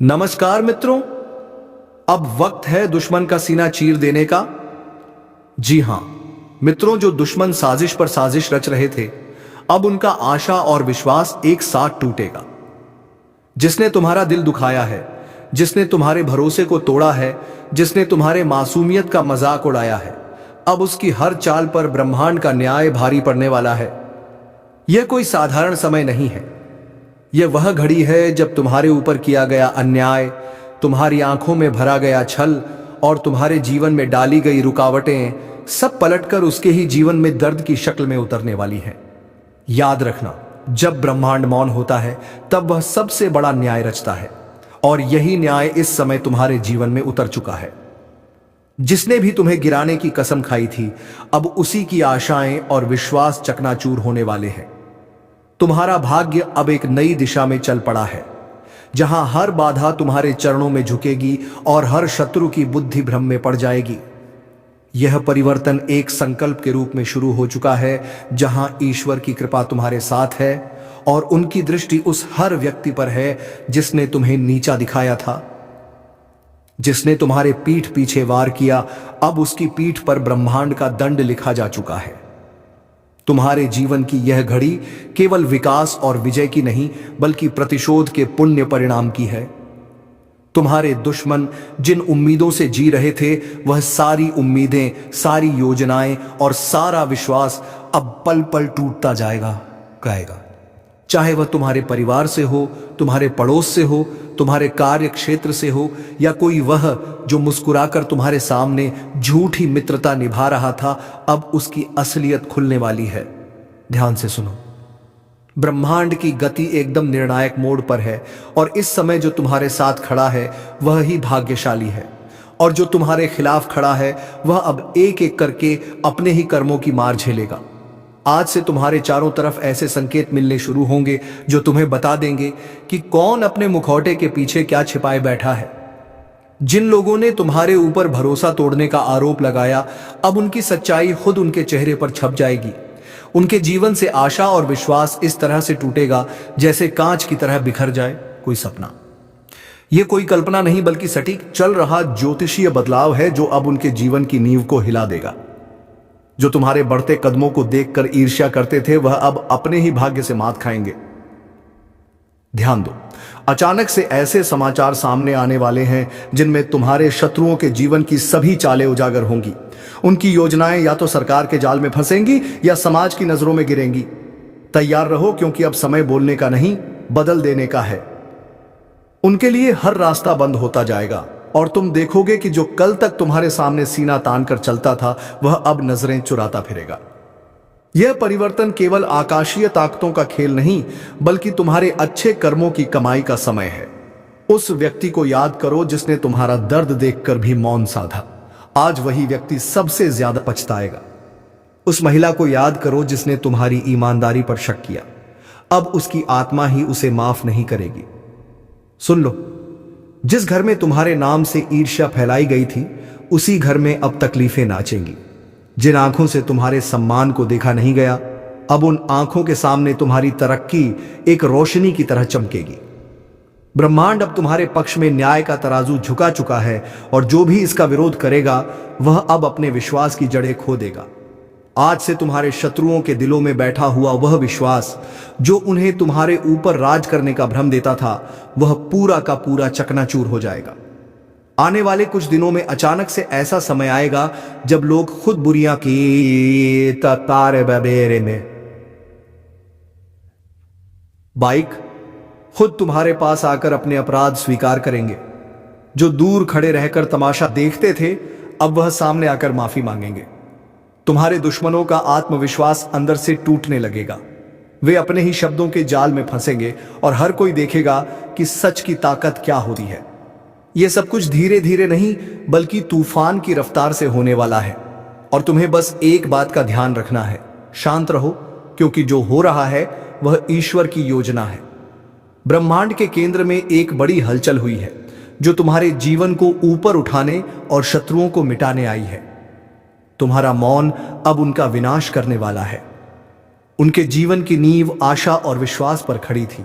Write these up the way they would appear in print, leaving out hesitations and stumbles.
नमस्कार मित्रों। अब वक्त है दुश्मन का सीना चीर देने का। जी हां मित्रों, जो दुश्मन साजिश पर साजिश रच रहे थे, अब उनका आशा और विश्वास एक साथ टूटेगा। जिसने तुम्हारा दिल दुखाया है, जिसने तुम्हारे भरोसे को तोड़ा है, जिसने तुम्हारे मासूमियत का मजाक उड़ाया है, अब उसकी हर चाल पर ब्रह्मांड का न्याय भारी पड़ने वाला है। यह कोई साधारण समय नहीं है। यह वह घड़ी है जब तुम्हारे ऊपर किया गया अन्याय, तुम्हारी आंखों में भरा गया छल और तुम्हारे जीवन में डाली गई रुकावटें सब पलटकर उसके ही जीवन में दर्द की शक्ल में उतरने वाली हैं। याद रखना, जब ब्रह्मांड मौन होता है तब वह सबसे बड़ा न्याय रचता है, और यही न्याय इस समय तुम्हारे जीवन में उतर चुका है। जिसने भी तुम्हें गिराने की कसम खाई थी, अब उसी की आशाएं और विश्वास चकनाचूर होने वाले हैं। तुम्हारा भाग्य अब एक नई दिशा में चल पड़ा है, जहां हर बाधा तुम्हारे चरणों में झुकेगी और हर शत्रु की बुद्धि भ्रम में पड़ जाएगी। यह परिवर्तन एक संकल्प के रूप में शुरू हो चुका है, जहां ईश्वर की कृपा तुम्हारे साथ है और उनकी दृष्टि उस हर व्यक्ति पर है जिसने तुम्हें नीचा दिखाया था। जिसने तुम्हारे पीठ पीछे वार किया, अब उसकी पीठ पर ब्रह्मांड का दंड लिखा जा चुका है। तुम्हारे जीवन की यह घड़ी केवल विकास और विजय की नहीं, बल्कि प्रतिशोध के पुण्य परिणाम की है। तुम्हारे दुश्मन जिन उम्मीदों से जी रहे थे, वह सारी उम्मीदें, सारी योजनाएं और सारा विश्वास अब पल पल टूटता जाएगा। चाहे वह तुम्हारे परिवार से हो, तुम्हारे पड़ोस से हो, तुम्हारे कार्य क्षेत्र से हो, या कोई वह जो मुस्कुराकर तुम्हारे सामने झूठी मित्रता निभा रहा था, अब उसकी असलियत खुलने वाली है। ध्यान से सुनो, ब्रह्मांड की गति एकदम निर्णायक मोड़ पर है, और इस समय जो तुम्हारे साथ खड़ा है वह ही भाग्यशाली है, और जो तुम्हारे खिलाफ खड़ा है वह अब एक एक करके अपने ही कर्मों की मार झेलेगा। आज से तुम्हारे चारों तरफ ऐसे संकेत मिलने शुरू होंगे जो तुम्हें बता देंगे कि कौन अपने मुखौटे के पीछे क्या छिपाए बैठा है। जिन लोगों ने तुम्हारे ऊपर भरोसा तोड़ने का आरोप लगाया, अब उनकी सच्चाई खुद उनके चेहरे पर छप जाएगी। उनके जीवन से आशा और विश्वास इस तरह से टूटेगा जैसे कांच की तरह बिखर जाए कोई सपना। यह कोई कल्पना नहीं, बल्कि सटीक चल रहा ज्योतिषीय बदलाव है जो अब उनके जीवन की नींव को हिला देगा। जो तुम्हारे बढ़ते कदमों को देखकर ईर्ष्या करते थे, वह अब अपने ही भाग्य से मात खाएंगे। ध्यान दो, अचानक से ऐसे समाचार सामने आने वाले हैं जिनमें तुम्हारे शत्रुओं के जीवन की सभी चालें उजागर होंगी। उनकी योजनाएं या तो सरकार के जाल में फंसेंगी या समाज की नजरों में गिरेंगी। तैयार रहो, क्योंकि अब समय बोलने का नहीं, बदल देने का है। उनके लिए हर रास्ता बंद होता जाएगा, और तुम देखोगे कि जो कल तक तुम्हारे सामने सीना तान कर चलता था, वह अब नजरें चुराता फिरेगा। यह परिवर्तन केवल आकाशीय ताकतों का खेल नहीं, बल्कि तुम्हारे अच्छे कर्मों की कमाई का समय है। उस व्यक्ति को याद करो जिसने तुम्हारा दर्द देखकर भी मौन साधा। आज वही व्यक्ति सबसे ज्यादा पछताएगा। उस महिला को याद करो जिसने तुम्हारी ईमानदारी पर शक किया। अब उसकी आत्मा ही उसे माफ नहीं करेगी। सुन लो, जिस घर में तुम्हारे नाम से ईर्ष्या फैलाई गई थी, उसी घर में अब तकलीफें नाचेंगी। जिन आंखों से तुम्हारे सम्मान को देखा नहीं गया, अब उन आंखों के सामने तुम्हारी तरक्की एक रोशनी की तरह चमकेगी। ब्रह्मांड अब तुम्हारे पक्ष में न्याय का तराजू झुका चुका है, और जो भी इसका विरोध करेगा वह अब अपने विश्वास की जड़ें खो देगा। आज से तुम्हारे शत्रुओं के दिलों में बैठा हुआ वह विश्वास जो उन्हें तुम्हारे ऊपर राज करने का भ्रम देता था, वह पूरा का पूरा चकनाचूर हो जाएगा। आने वाले कुछ दिनों में अचानक से ऐसा समय आएगा जब लोग खुद बुरियां की तारे बबेरे में बाइक खुद तुम्हारे पास आकर अपने अपराध स्वीकार करेंगे। जो दूर खड़े रहकर तमाशा देखते थे, अब वह सामने आकर माफी मांगेंगे। तुम्हारे दुश्मनों का आत्मविश्वास अंदर से टूटने लगेगा। वे अपने ही शब्दों के जाल में फंसेंगे, और हर कोई देखेगा कि सच की ताकत क्या होती है। यह सब कुछ धीरे धीरे नहीं, बल्कि तूफान की रफ्तार से होने वाला है। और तुम्हें बस एक बात का ध्यान रखना है, शांत रहो, क्योंकि जो हो रहा है वह ईश्वर की योजना है। ब्रह्मांड के केंद्र में एक बड़ी हलचल हुई है, जो तुम्हारे जीवन को ऊपर उठाने और शत्रुओं को मिटाने आई है। तुम्हारा मौन अब उनका विनाश करने वाला है। उनके जीवन की नींव आशा और विश्वास पर खड़ी थी,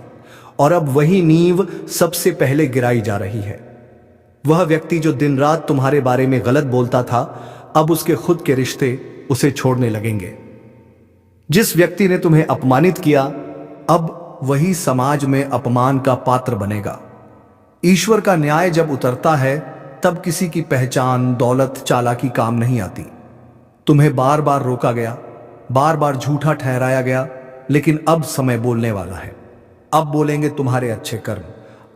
और अब वही नींव सबसे पहले गिराई जा रही है। वह व्यक्ति जो दिन रात तुम्हारे बारे में गलत बोलता था, अब उसके खुद के रिश्ते उसे छोड़ने लगेंगे। जिस व्यक्ति ने तुम्हें अपमानित किया, अब वही समाज में अपमान का पात्र बनेगा। ईश्वर का न्याय जब उतरता है, तब किसी की पहचान, दौलत, चालाकी काम नहीं आती। तुम्हें बार बार रोका गया, बार बार झूठा ठहराया गया, लेकिन अब समय बोलने वाला है। अब बोलेंगे तुम्हारे अच्छे कर्म,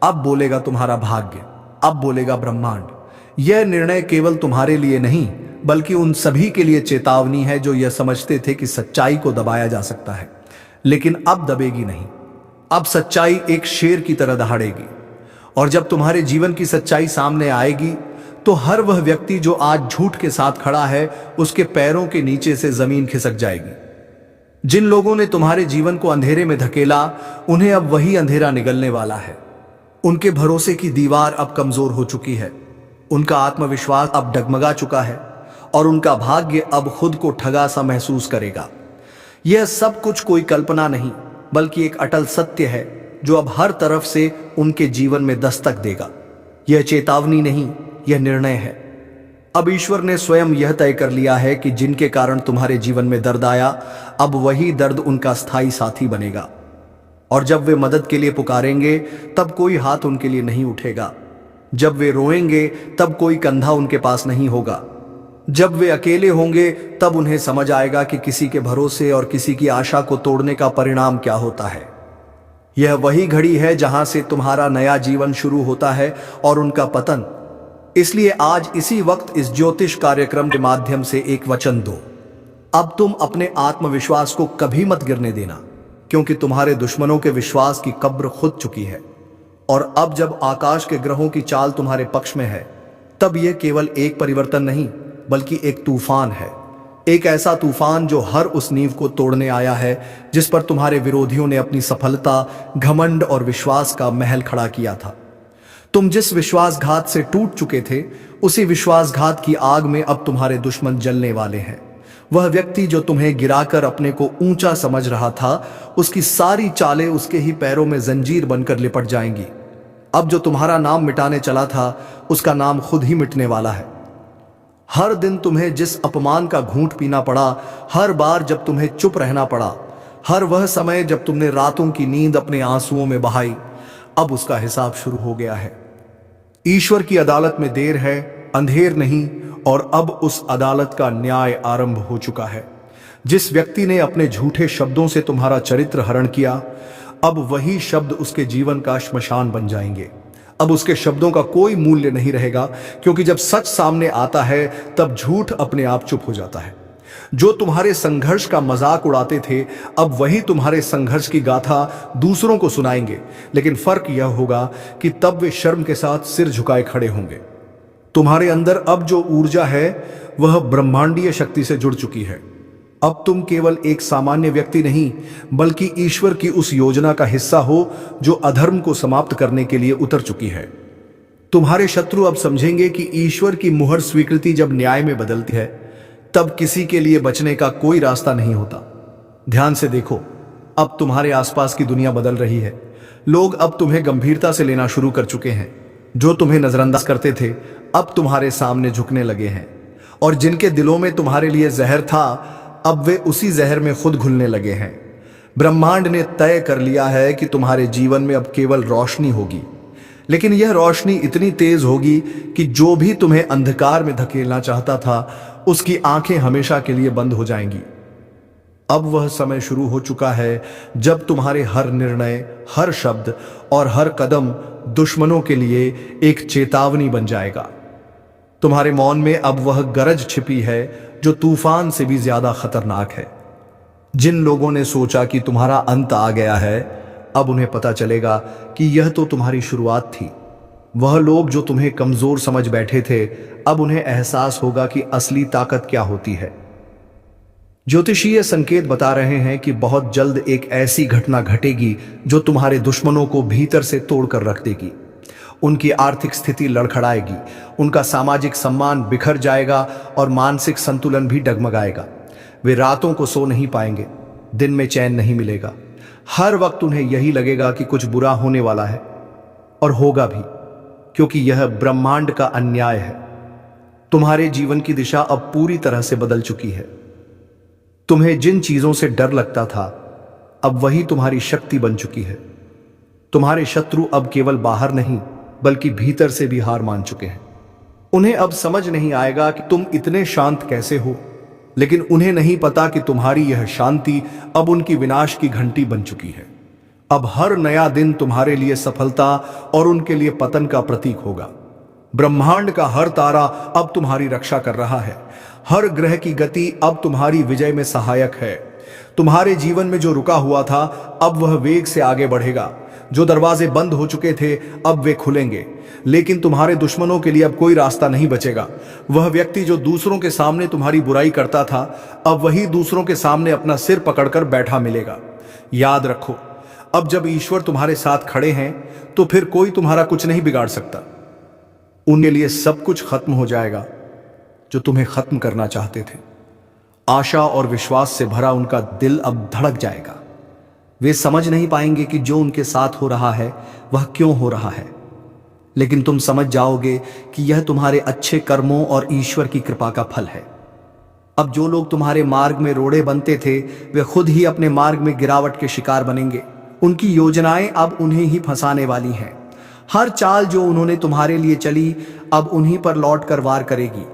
अब बोलेगा तुम्हारा भाग्य, अब बोलेगा ब्रह्मांड। यह निर्णय केवल तुम्हारे लिए नहीं, बल्कि उन सभी के लिए चेतावनी है जो यह समझते थे कि सच्चाई को दबाया जा सकता है, लेकिन अब दबेगी नहीं। अब सच्चाई एक शेर की तरह दहाड़ेगी। और जब तुम्हारे जीवन की सच्चाई सामने आएगी, तो हर वह व्यक्ति जो आज झूठ के साथ खड़ा है, उसके पैरों के नीचे से जमीन खिसक जाएगी। जिन लोगों ने तुम्हारे जीवन को अंधेरे में धकेला, उन्हें अब वही अंधेरा निगलने वाला है। उनके भरोसे की दीवार अब कमजोर हो चुकी है, उनका आत्मविश्वास अब डगमगा चुका है, और उनका भाग्य अब खुद को ठगा सा महसूस करेगा। यह सब कुछ कोई कल्पना नहीं, बल्कि एक अटल सत्य है जो अब हर तरफ से उनके जीवन में दस्तक देगा। यह चेतावनी नहीं, यह निर्णय है। अब ईश्वर ने स्वयं यह तय कर लिया है कि जिनके कारण तुम्हारे जीवन में दर्द आया, अब वही दर्द उनका स्थायी साथी बनेगा। और जब वे मदद के लिए पुकारेंगे, तब कोई हाथ उनके लिए नहीं उठेगा। जब वे रोएंगे, तब कोई कंधा उनके पास नहीं होगा। जब वे अकेले होंगे, तब उन्हें समझ आएगा कि किसी के भरोसे और किसी की आशा को तोड़ने का परिणाम क्या होता है। यह वही घड़ी है जहां से तुम्हारा नया जीवन शुरू होता है और उनका पतन। इसलिए आज इसी वक्त इस ज्योतिष कार्यक्रम के माध्यम से एक वचन दो। अब तुम अपने आत्मविश्वास को कभी मत गिरने देना, क्योंकि तुम्हारे दुश्मनों के विश्वास की कब्र खुद चुकी है। और अब जब आकाश के ग्रहों की चाल तुम्हारे पक्ष में है, तब यह केवल एक परिवर्तन नहीं, बल्कि एक तूफान है। एक ऐसा तूफान जो हर उस नींव को तोड़ने आया है जिस पर तुम्हारे विरोधियों ने अपनी सफलता, घमंड और विश्वास का महल खड़ा किया था। तुम जिस विश्वासघात से टूट चुके थे, उसी विश्वासघात की आग में अब तुम्हारे दुश्मन जलने वाले हैं। वह व्यक्ति जो तुम्हें गिराकर अपने को ऊंचा समझ रहा था, उसकी सारी चालें उसके ही पैरों में जंजीर बनकर लिपट जाएंगी। अब जो तुम्हारा नाम मिटाने चला था, उसका नाम खुद ही मिटने वाला है। हर दिन तुम्हें जिस अपमान का घूंट पीना पड़ा, हर बार जब तुम्हें चुप रहना पड़ा, हर वह समय जब तुमने रातों की नींद अपने आंसुओं में बहाई, अब उसका हिसाब शुरू हो गया है। ईश्वर की अदालत में देर है, अंधेर नहीं, और अब उस अदालत का न्याय आरंभ हो चुका है। जिस व्यक्ति ने अपने झूठे शब्दों से तुम्हारा चरित्र हरण किया, अब वही शब्द उसके जीवन का श्मशान बन जाएंगे। अब उसके शब्दों का कोई मूल्य नहीं रहेगा, क्योंकि जब सच सामने आता है, तब झूठ अपने आप चुप हो जाता है। जो तुम्हारे संघर्ष का मजाक उड़ाते थे, अब वही तुम्हारे संघर्ष की गाथा दूसरों को सुनाएंगे, लेकिन फर्क यह होगा कि तब वे शर्म के साथ सिर झुकाए खड़े होंगे। तुम्हारे अंदर अब जो ऊर्जा है, वह ब्रह्मांडीय शक्ति से जुड़ चुकी है। अब तुम केवल एक सामान्य व्यक्ति नहीं, बल्कि ईश्वर की उस योजना का हिस्सा हो जो अधर्म को समाप्त करने के लिए उतर चुकी है। तुम्हारे शत्रु अब समझेंगे कि ईश्वर की मुहर स्वीकृति जब न्याय में बदलती है, तब किसी के लिए बचने का कोई रास्ता नहीं होता। ध्यान से देखो, अब तुम्हारे आसपास की दुनिया बदल रही है। लोग अब तुम्हें गंभीरता से लेना शुरू कर चुके हैं। जो तुम्हें नजरअंदाज करते थे, अब तुम्हारे सामने झुकने लगे हैं। और जिनके दिलों में तुम्हारे लिए जहर था, अब वे उसी जहर में खुद घुलने लगे हैं। ब्रह्मांड ने तय कर लिया है कि तुम्हारे जीवन में अब केवल रोशनी होगी, लेकिन यह रोशनी इतनी तेज होगी कि जो भी तुम्हें अंधकार में धकेलना चाहता था, उसकी आंखें हमेशा के लिए बंद हो जाएंगी। अब वह समय शुरू हो चुका है जब तुम्हारे हर निर्णय, हर शब्द और हर कदम दुश्मनों के लिए एक चेतावनी बन जाएगा। तुम्हारे मौन में अब वह गरज छिपी है जो तूफान से भी ज्यादा खतरनाक है। जिन लोगों ने सोचा कि तुम्हारा अंत आ गया है, अब उन्हें पता चलेगा कि यह तो तुम्हारी शुरुआत थी। वह लोग जो तुम्हें कमजोर समझ बैठे थे, अब उन्हें एहसास होगा कि असली ताकत क्या होती है। ज्योतिषीय संकेत बता रहे हैं कि बहुत जल्द एक ऐसी घटना घटेगी जो तुम्हारे दुश्मनों को भीतर से तोड़कर रख देगी। उनकी आर्थिक स्थिति लड़खड़ाएगी, उनका सामाजिक सम्मान बिखर जाएगा और मानसिक संतुलन भी डगमगाएगा। वे रातों को सो नहीं पाएंगे, दिन में चैन नहीं मिलेगा। हर वक्त उन्हें यही लगेगा कि कुछ बुरा होने वाला है, और होगा भी, क्योंकि यह ब्रह्मांड का अन्याय है। तुम्हारे जीवन की दिशा अब पूरी तरह से बदल चुकी है। तुम्हें जिन चीजों से डर लगता था, अब वही तुम्हारी शक्ति बन चुकी है। तुम्हारे शत्रु अब केवल बाहर नहीं, बल्कि भीतर से भी हार मान चुके हैं। उन्हें अब समझ नहीं आएगा कि तुम इतने शांत कैसे हो, लेकिन उन्हें नहीं पता कि तुम्हारी यह शांति अब उनकी विनाश की घंटी बन चुकी है। अब हर नया दिन तुम्हारे लिए सफलता और उनके लिए पतन का प्रतीक होगा। ब्रह्मांड का हर तारा अब तुम्हारी रक्षा कर रहा है। हर ग्रह की गति अब तुम्हारी विजय में सहायक है। तुम्हारे जीवन में जो रुका हुआ था, अब वह वेग से आगे बढ़ेगा। जो दरवाजे बंद हो चुके थे, अब वे खुलेंगे। लेकिन तुम्हारे दुश्मनों के लिए अब कोई रास्ता नहीं बचेगा। वह व्यक्ति जो दूसरों के सामने तुम्हारी बुराई करता था, अब वही दूसरों के सामने अपना सिर पकड़कर बैठा मिलेगा। याद रखो, अब जब ईश्वर तुम्हारे साथ खड़े हैं, तो फिर कोई तुम्हारा कुछ नहीं बिगाड़ सकता। उनके लिए सब कुछ खत्म हो जाएगा जो तुम्हें खत्म करना चाहते थे। आशा और विश्वास से भरा उनका दिल अब धड़क जाएगा। वे समझ नहीं पाएंगे कि जो उनके साथ हो रहा है वह क्यों हो रहा है, लेकिन तुम समझ जाओगे कि यह तुम्हारे अच्छे कर्मों और ईश्वर की कृपा का फल है। अब जो लोग तुम्हारे मार्ग में रोड़े बनते थे, वे खुद ही अपने मार्ग में गिरावट के शिकार बनेंगे। उनकी योजनाएं अब उन्हें ही फंसाने वाली हैं। हर चाल जो उन्होंने तुम्हारे लिए चली, अब उन्हीं पर लौट कर वार करेगी।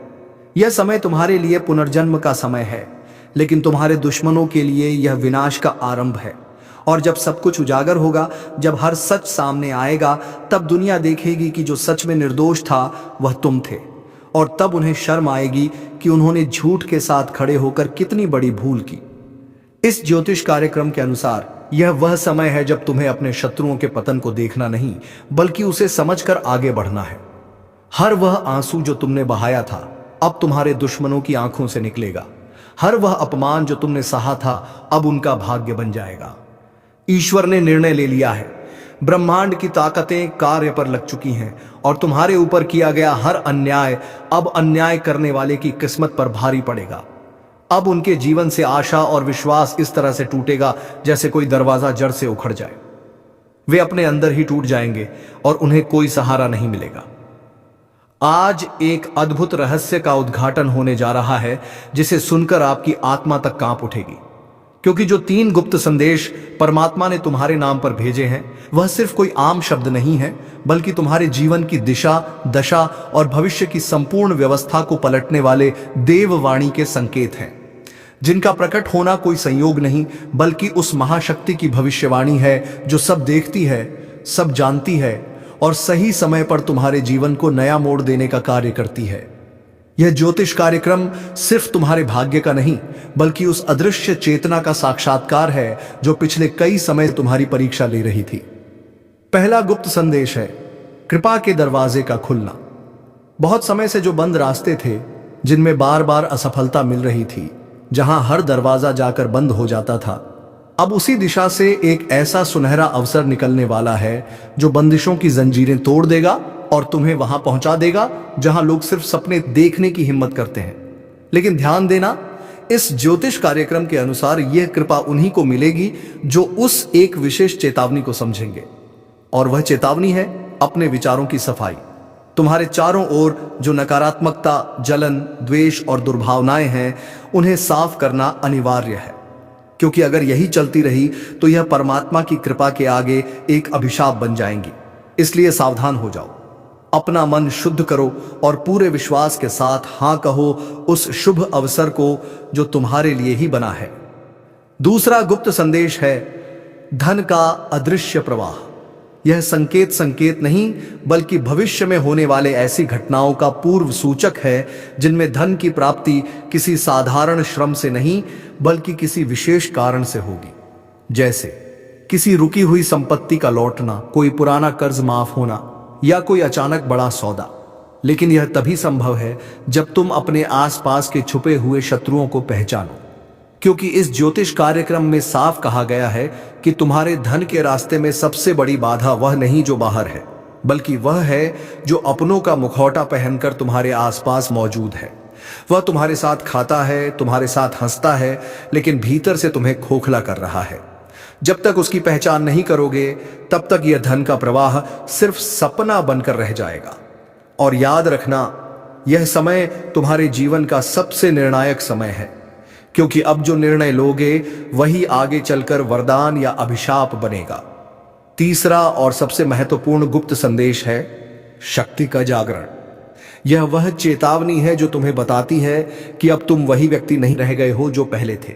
यह समय तुम्हारे लिए पुनर्जन्म का समय है, लेकिन तुम्हारे दुश्मनों के लिए यह विनाश का आरंभ है। और जब सब कुछ उजागर होगा, जब हर सच सामने आएगा, तब दुनिया देखेगी कि जो सच में निर्दोष था वह तुम थे। और तब उन्हें शर्म आएगी कि उन्होंने झूठ के साथ खड़े होकर कितनी बड़ी भूल की। इस ज्योतिष कार्यक्रम के अनुसार यह वह समय है जब तुम्हें अपने शत्रुओं के पतन को देखना नहीं, बल्कि उसे समझकर आगे बढ़ना है। हर वह आंसू जो तुमने बहाया था, अब तुम्हारे दुश्मनों की आंखों से निकलेगा। हर वह अपमान जो तुमने सहा था, अब उनका भाग्य बन जाएगा। ईश्वर ने निर्णय ले लिया है। ब्रह्मांड की ताकतें कार्य पर लग चुकी हैं, और तुम्हारे ऊपर किया गया हर अन्याय अब अन्याय करने वाले की किस्मत पर भारी पड़ेगा। अब उनके जीवन से आशा और विश्वास इस तरह से टूटेगा जैसे कोई दरवाजा जड़ से उखड़ जाए। वे अपने अंदर ही टूट जाएंगे और उन्हें कोई सहारा नहीं मिलेगा। आज एक अद्भुत रहस्य का उद्घाटन होने जा रहा है, जिसे सुनकर आपकी आत्मा तक कांप उठेगी। क्योंकि जो 3 गुप्त संदेश परमात्मा ने तुम्हारे नाम पर भेजे हैं, वह सिर्फ कोई आम शब्द नहीं है, बल्कि तुम्हारे जीवन की दिशा, दशा और भविष्य की संपूर्ण व्यवस्था को पलटने वाले देववाणी के संकेत हैं, जिनका प्रकट होना कोई संयोग नहीं, बल्कि उस महाशक्ति की भविष्यवाणी है जो सब देखती है, सब जानती है और सही समय पर तुम्हारे जीवन को नया मोड़ देने का कार्य करती है। यह ज्योतिष कार्यक्रम सिर्फ तुम्हारे भाग्य का नहीं, बल्कि उस अदृश्य चेतना का साक्षात्कार है जो पिछले कई समय तुम्हारी परीक्षा ले रही थी। पहला गुप्त संदेश है कृपा के दरवाजे का खुलना। बहुत समय से जो बंद रास्ते थे, जिनमें बार बार असफलता मिल रही थी, जहां हर दरवाजा जाकर बंद हो जाता था, अब उसी दिशा से एक ऐसा सुनहरा अवसर निकलने वाला है जो बंदिशों की जंजीरें तोड़ देगा और तुम्हें वहां पहुंचा देगा जहां लोग सिर्फ सपने देखने की हिम्मत करते हैं। लेकिन ध्यान देना, इस ज्योतिष कार्यक्रम के अनुसार यह कृपा उन्हीं को मिलेगी जो उस एक विशेष चेतावनी को समझेंगे, और वह चेतावनी है अपने विचारों की सफाई। तुम्हारे चारों ओर जो नकारात्मकता, जलन, द्वेष और दुर्भावनाएं हैं, उन्हें साफ करना अनिवार्य है, क्योंकि अगर यही चलती रही तो यह परमात्मा की कृपा के आगे एक अभिशाप बन जाएंगी। इसलिए सावधान हो जाओ, अपना मन शुद्ध करो और पूरे विश्वास के साथ हां कहो उस शुभ अवसर को जो तुम्हारे लिए ही बना है। दूसरा गुप्त संदेश है धन का अदृश्य प्रवाह। यह संकेत नहीं, बल्कि भविष्य में होने वाले ऐसी घटनाओं का पूर्व सूचक है जिनमें धन की प्राप्ति किसी साधारण श्रम से नहीं, बल्कि किसी विशेष कारण से होगी। जैसे किसी रुकी हुई संपत्ति का लौटना, कोई पुराना कर्ज माफ होना या कोई अचानक बड़ा सौदा। लेकिन यह तभी संभव है जब तुम अपने आसपास के छुपे हुए शत्रुओं को पहचानो, क्योंकि इस ज्योतिष कार्यक्रम में साफ कहा गया है कि तुम्हारे धन के रास्ते में सबसे बड़ी बाधा वह नहीं जो बाहर है, बल्कि वह है जो अपनों का मुखौटा पहनकर तुम्हारे आसपास मौजूद है। वह तुम्हारे साथ खाता है, तुम्हारे साथ हंसता है, लेकिन भीतर से तुम्हें खोखला कर रहा है। जब तक उसकी पहचान नहीं करोगे तब तक यह धन का प्रवाह सिर्फ सपना बनकर रह जाएगा। और याद रखना, यह समय तुम्हारे जीवन का सबसे निर्णायक समय है, क्योंकि अब जो निर्णय लोगे वही आगे चलकर वरदान या अभिशाप बनेगा। तीसरा और सबसे महत्वपूर्ण गुप्त संदेश है शक्ति का जागरण। यह वह चेतावनी है जो तुम्हें बताती है कि अब तुम वही व्यक्ति नहीं रह गए हो जो पहले थे।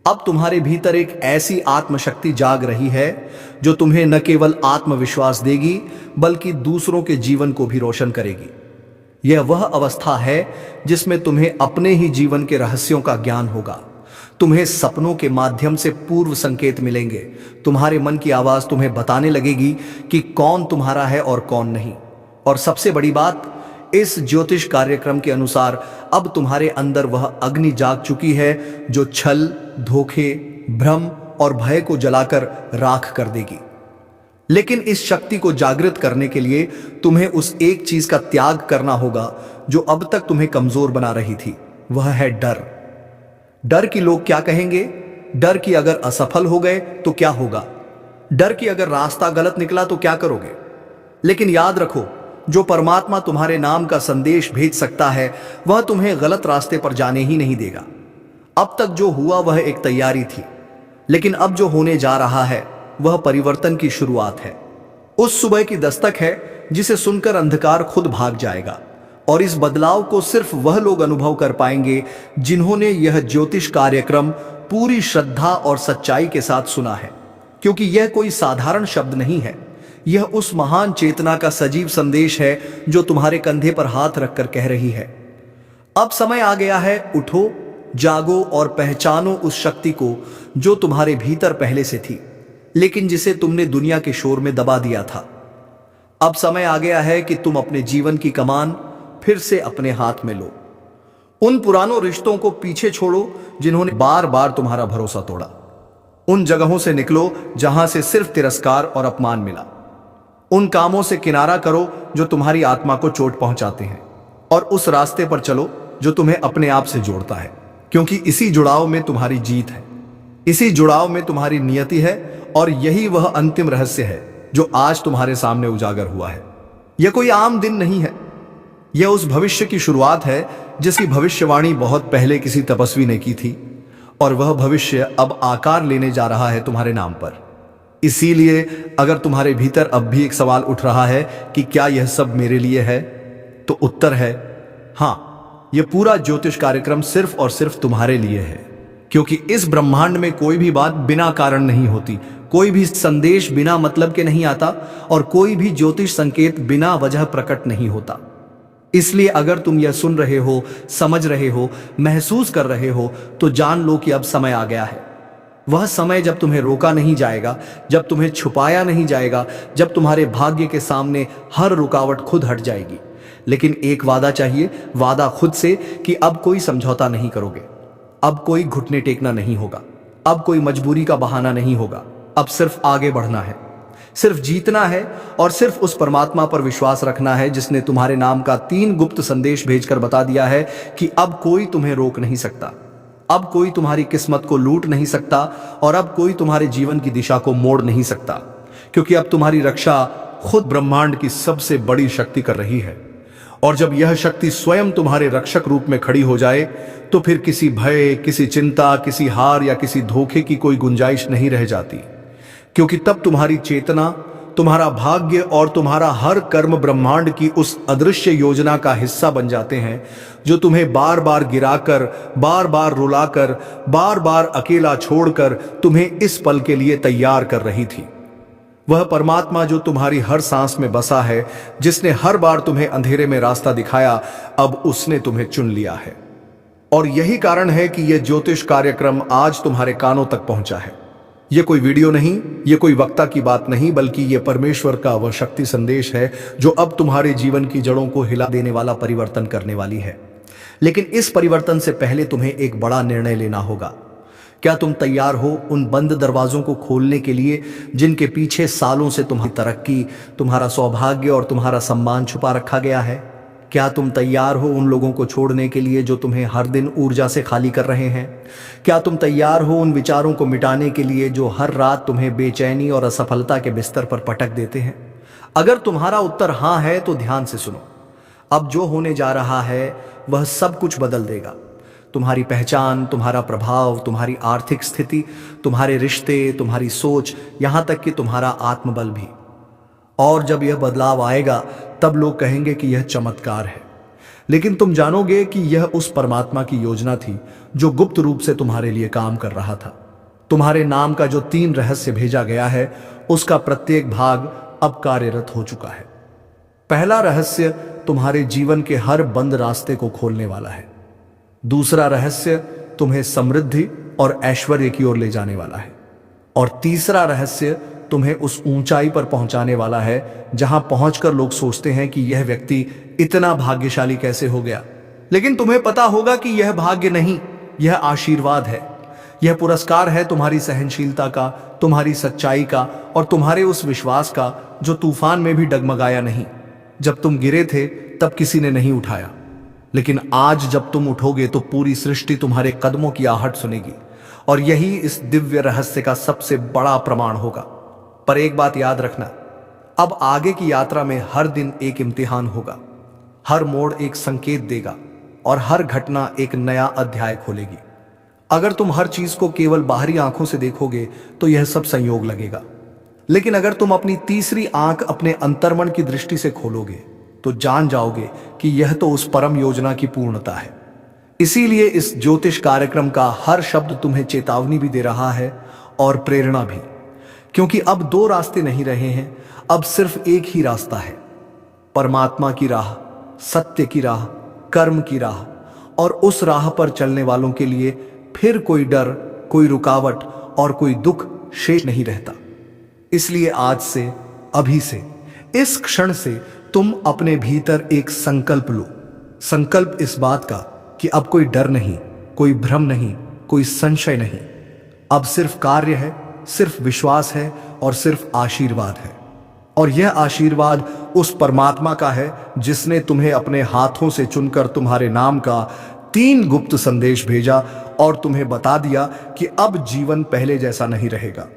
अब तुम्हारे भीतर एक ऐसी आत्मशक्ति जाग रही है जो तुम्हें न केवल आत्मविश्वास देगी बल्कि दूसरों के जीवन को भी रोशन करेगी। यह वह अवस्था है जिसमें तुम्हें अपने ही जीवन के रहस्यों का ज्ञान होगा। तुम्हें सपनों के माध्यम से पूर्व संकेत मिलेंगे। तुम्हारे मन की आवाज तुम्हें बताने लगेगी कि कौन तुम्हारा है और कौन नहीं। और सबसे बड़ी बात, इस ज्योतिष कार्यक्रम के अनुसार अब तुम्हारे अंदर वह अग्नि जाग चुकी है जो छल, धोखे, भ्रम और भय को जलाकर राख कर देगी। लेकिन इस शक्ति को जागृत करने के लिए तुम्हें उस एक चीज का त्याग करना होगा जो अब तक तुम्हें कमजोर बना रही थी। वह है डर। डर कि लोग क्या कहेंगे, डर कि अगर असफल हो गए तो क्या होगा, डर कि अगर रास्ता गलत निकला तो क्या करोगे। लेकिन याद रखो, जो परमात्मा तुम्हारे नाम का संदेश भेज सकता है वह तुम्हें गलत रास्ते पर जाने ही नहीं देगा। अब तक जो हुआ वह एक तैयारी थी, लेकिन अब जो होने जा रहा है वह परिवर्तन की शुरुआत है। उस सुबह की दस्तक है जिसे सुनकर अंधकार खुद भाग जाएगा। और इस बदलाव को सिर्फ वह लोग अनुभव कर पाएंगे जिन्होंने यह ज्योतिष कार्यक्रम पूरी श्रद्धा और सच्चाई के साथ सुना है, क्योंकि यह कोई साधारण शब्द नहीं है। यह उस महान चेतना का सजीव संदेश है जो तुम्हारे कंधे पर हाथ रखकर कह रही है, अब समय आ गया है, उठो, जागो और पहचानो उस शक्ति को जो तुम्हारे भीतर पहले से थी, लेकिन जिसे तुमने दुनिया के शोर में दबा दिया था। अब समय आ गया है कि तुम अपने जीवन की कमान फिर से अपने हाथ में लो। उन पुरानों रिश्तों को पीछे छोड़ो जिन्होंने बार बार तुम्हारा भरोसा तोड़ा। उन जगहों से निकलो जहां से सिर्फ तिरस्कार और अपमान मिला। उन कामों से किनारा करो जो तुम्हारी आत्मा को चोट पहुंचाते हैं, और उस रास्ते पर चलो जो तुम्हें अपने आप से जोड़ता है, क्योंकि इसी जुड़ाव में तुम्हारी जीत है, इसी जुड़ाव में तुम्हारी नियति है, और यही वह अंतिम रहस्य है जो आज तुम्हारे सामने उजागर हुआ है। यह कोई आम दिन नहीं है, यह उस भविष्य की शुरुआत है जिसकी भविष्यवाणी बहुत पहले किसी तपस्वी ने की थी, और वह भविष्य अब आकार लेने जा रहा है तुम्हारे नाम पर। इसीलिए अगर तुम्हारे भीतर अब भी एक सवाल उठ रहा है कि क्या यह सब मेरे लिए है, तो उत्तर है हाँ, यह पूरा ज्योतिष कार्यक्रम सिर्फ और सिर्फ तुम्हारे लिए है। क्योंकि इस ब्रह्मांड में कोई भी बात बिना कारण नहीं होती, कोई भी संदेश बिना मतलब के नहीं आता, और कोई भी ज्योतिष संकेत बिना वजह प्रकट नहीं होता। इसलिए अगर तुम यह सुन रहे हो, समझ रहे हो, महसूस कर रहे हो, तो जान लो कि अब समय आ गया है। वह समय जब तुम्हें रोका नहीं जाएगा, जब तुम्हें छुपाया नहीं जाएगा, जब तुम्हारे भाग्य के सामने हर रुकावट खुद हट जाएगी। लेकिन एक वादा चाहिए, वादा खुद से कि अब कोई समझौता नहीं करोगे, अब कोई घुटने टेकना नहीं होगा, अब कोई मजबूरी का बहाना नहीं होगा। अब सिर्फ आगे बढ़ना है, सिर्फ जीतना है, और सिर्फ उस परमात्मा पर विश्वास रखना है जिसने तुम्हारे नाम का 3 गुप्त संदेश भेजकर बता दिया है कि अब कोई तुम्हें रोक नहीं सकता, अब कोई तुम्हारी किस्मत को लूट नहीं सकता, और अब कोई तुम्हारे जीवन की दिशा को मोड़ नहीं सकता, क्योंकि अब तुम्हारी रक्षा खुद ब्रह्मांड की सबसे बड़ी शक्ति कर रही है। और जब यह शक्ति स्वयं तुम्हारे रक्षक रूप में खड़ी हो जाए, तो फिर किसी भय, किसी चिंता, किसी हार या किसी धोखे की कोई गुंजाइश नहीं रह जाती, क्योंकि तब तुम्हारी चेतना, तुम्हारा भाग्य और तुम्हारा हर कर्म ब्रह्मांड की उस अदृश्य योजना का हिस्सा बन जाते हैं जो तुम्हें बार बार गिराकर, बार बार रुलाकर, बार बार अकेला छोड़कर तुम्हें इस पल के लिए तैयार कर रही थी। वह परमात्मा जो तुम्हारी हर सांस में बसा है, जिसने हर बार तुम्हें अंधेरे में रास्ता दिखाया, अब उसने तुम्हें चुन लिया है। और यही कारण है कि यह ज्योतिष कार्यक्रम आज तुम्हारे कानों तक पहुंचा है। यह कोई वीडियो नहीं, यह कोई वक्ता की बात नहीं, बल्कि यह परमेश्वर का वह शक्ति संदेश है जो अब तुम्हारे जीवन की जड़ों को हिला देने वाला परिवर्तन करने वाली है। लेकिन इस परिवर्तन से पहले तुम्हें एक बड़ा निर्णय लेना होगा। क्या तुम तैयार हो उन बंद दरवाजों को खोलने के लिए जिनके पीछे सालों से तुम्हारी तरक्की, तुम्हारा सौभाग्य और तुम्हारा सम्मान छुपा रखा गया है? क्या तुम तैयार हो उन लोगों को छोड़ने के लिए जो तुम्हें हर दिन ऊर्जा से खाली कर रहे हैं? क्या तुम तैयार हो उन विचारों को मिटाने के लिए जो हर रात तुम्हें बेचैनी और असफलता के बिस्तर पर पटक देते हैं? अगर तुम्हारा उत्तर हाँ है तो ध्यान से सुनो। अब जो होने जा रहा है वह सब कुछ बदल देगा। तुम्हारी पहचान, तुम्हारा प्रभाव, तुम्हारी आर्थिक स्थिति, तुम्हारे रिश्ते, तुम्हारी सोच, यहां तक कि तुम्हारा आत्मबल भी। और जब यह बदलाव आएगा तब लोग कहेंगे कि यह चमत्कार है, लेकिन तुम जानोगे कि यह उस परमात्मा की योजना थी जो गुप्त रूप से तुम्हारे लिए काम कर रहा था। तुम्हारे नाम का जो 3 रहस्य भेजा गया है उसका प्रत्येक भाग अब कार्यरत हो चुका है। पहला रहस्य तुम्हारे जीवन के हर बंद रास्ते को खोलने वाला है। दूसरा रहस्य तुम्हें समृद्धि और ऐश्वर्य की ओर ले जाने वाला है। और तीसरा रहस्य तुम्हें उस ऊंचाई पर पहुंचाने वाला है जहां पहुंचकर लोग सोचते हैं कि यह व्यक्ति इतना भाग्यशाली कैसे हो गया। लेकिन तुम्हें पता होगा कि यह भाग्य नहीं, यह आशीर्वाद है। यह पुरस्कार है तुम्हारी सहनशीलता का, तुम्हारी सच्चाई का और तुम्हारे उस विश्वास का जो तूफान में भी डगमगाया नहीं। जब तुम गिरे थे तब किसी ने नहीं उठाया, लेकिन आज जब तुम उठोगे तो पूरी सृष्टि तुम्हारे कदमों की आहट सुनेगी। और यही इस दिव्य रहस्य का सबसे बड़ा प्रमाण होगा। पर एक बात याद रखना, अब आगे की यात्रा में हर दिन एक इम्तिहान होगा। हर मोड़ एक संकेत देगा और हर घटना एक नया अध्याय खोलेगी। अगर तुम हर चीज को केवल बाहरी आंखों से देखोगे तो यह सब संयोग लगेगा, लेकिन अगर तुम अपनी तीसरी आंख अपने अंतर्मन की दृष्टि से खोलोगे तो जान जाओगे कि यह तो उस परम योजना की पूर्णता है। इसीलिए इस ज्योतिष कार्यक्रम का हर शब्द तुम्हें चेतावनी भी दे रहा है और प्रेरणा भी, क्योंकि अब 2 रास्ते नहीं रहे हैं, अब सिर्फ एक ही रास्ता है। परमात्मा की राह, सत्य की राह, कर्म की राह। और उस राह पर चलने वालों के लिए फिर कोई डर, कोई रुकावट और कोई दुख शेष नहीं रहता। इसलिए आज से, अभी से, इस क्षण से तुम अपने भीतर एक संकल्प लो। संकल्प इस बात का कि अब कोई डर नहीं, कोई भ्रम नहीं, कोई संशय नहीं। अब सिर्फ कार्य है, सिर्फ विश्वास है और सिर्फ आशीर्वाद है। और यह आशीर्वाद उस परमात्मा का है जिसने तुम्हें अपने हाथों से चुनकर तुम्हारे नाम का 3 गुप्त संदेश भेजा और तुम्हें बता दिया कि अब जीवन पहले जैसा नहीं रहेगा।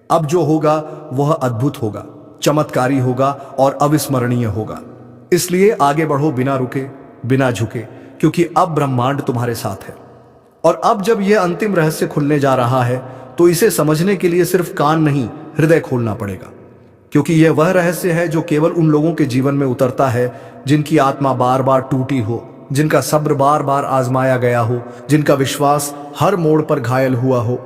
अब जो होगा वह अद्भुत होगा, चमत्कारी होगा और अविस्मरणीय होगा। इसलिए आगे बढ़ो बिना रुके, बिना झुके, क्योंकि अब ब्रह्मांड तुम्हारे साथ है। और अब जब यह अंतिम रहस्य खुलने जा रहा है तो इसे समझने के लिए सिर्फ कान नहीं, हृदय खोलना पड़ेगा। क्योंकि यह वह रहस्य है जो केवल उन लोगों के जीवन में उतरता है जिनकी आत्मा बार बार टूटी हो, जिनका सब्र बार बार आजमाया गया हो, जिनका विश्वास हर मोड़ पर घायल हुआ हो,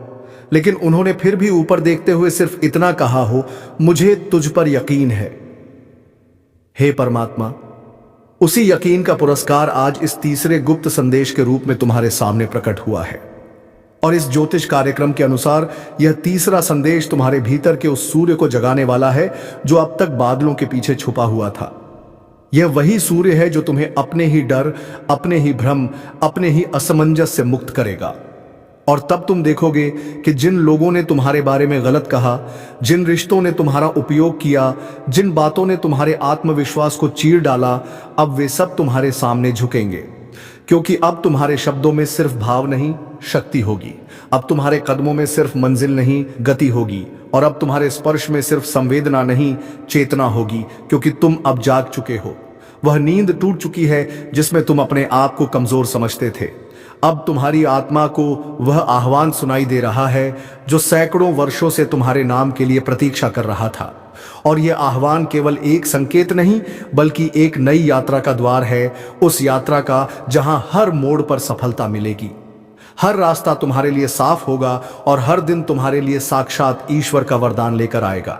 लेकिन उन्होंने फिर भी ऊपर देखते हुए सिर्फ इतना कहा हो, मुझे तुझ पर यकीन है। हे परमात्मा, उसी यकीन का पुरस्कार आज इस तीसरे गुप्त संदेश के रूप में तुम्हारे सामने प्रकट हुआ है। और इस ज्योतिष कार्यक्रम के अनुसार यह तीसरा संदेश तुम्हारे भीतर के उस सूर्य को जगाने वाला है जो अब तक बादलों के पीछे छुपा हुआ था। यह वही सूर्य है जो तुम्हें अपने ही डर, अपने ही भ्रम, अपने ही असमंजस से मुक्त करेगा। और तब तुम देखोगे कि जिन लोगों ने तुम्हारे बारे में गलत कहा, जिन रिश्तों ने तुम्हारा उपयोग किया, जिन बातों ने तुम्हारे आत्मविश्वास को चीर डाला, अब वे सब तुम्हारे सामने झुकेंगे। क्योंकि अब तुम्हारे शब्दों में सिर्फ भाव नहीं, शक्ति होगी। अब तुम्हारे कदमों में सिर्फ मंजिल नहीं, गति होगी। और अब तुम्हारे स्पर्श में सिर्फ संवेदना नहीं, चेतना होगी। क्योंकि तुम अब जाग चुके हो। वह नींद टूट चुकी है जिसमें तुम अपने आप को कमजोर समझते थे। अब तुम्हारी आत्मा को वह आह्वान सुनाई दे रहा है जो सैकड़ों वर्षों से तुम्हारे नाम के लिए प्रतीक्षा कर रहा था। और यह आह्वान केवल एक संकेत नहीं, बल्कि एक नई यात्रा का द्वार है, उस यात्रा का जहां हर मोड़ पर सफलता मिलेगी। हर रास्ता तुम्हारे लिए साफ होगा और हर दिन तुम्हारे लिए साक्षात ईश्वर का वरदान लेकर आएगा।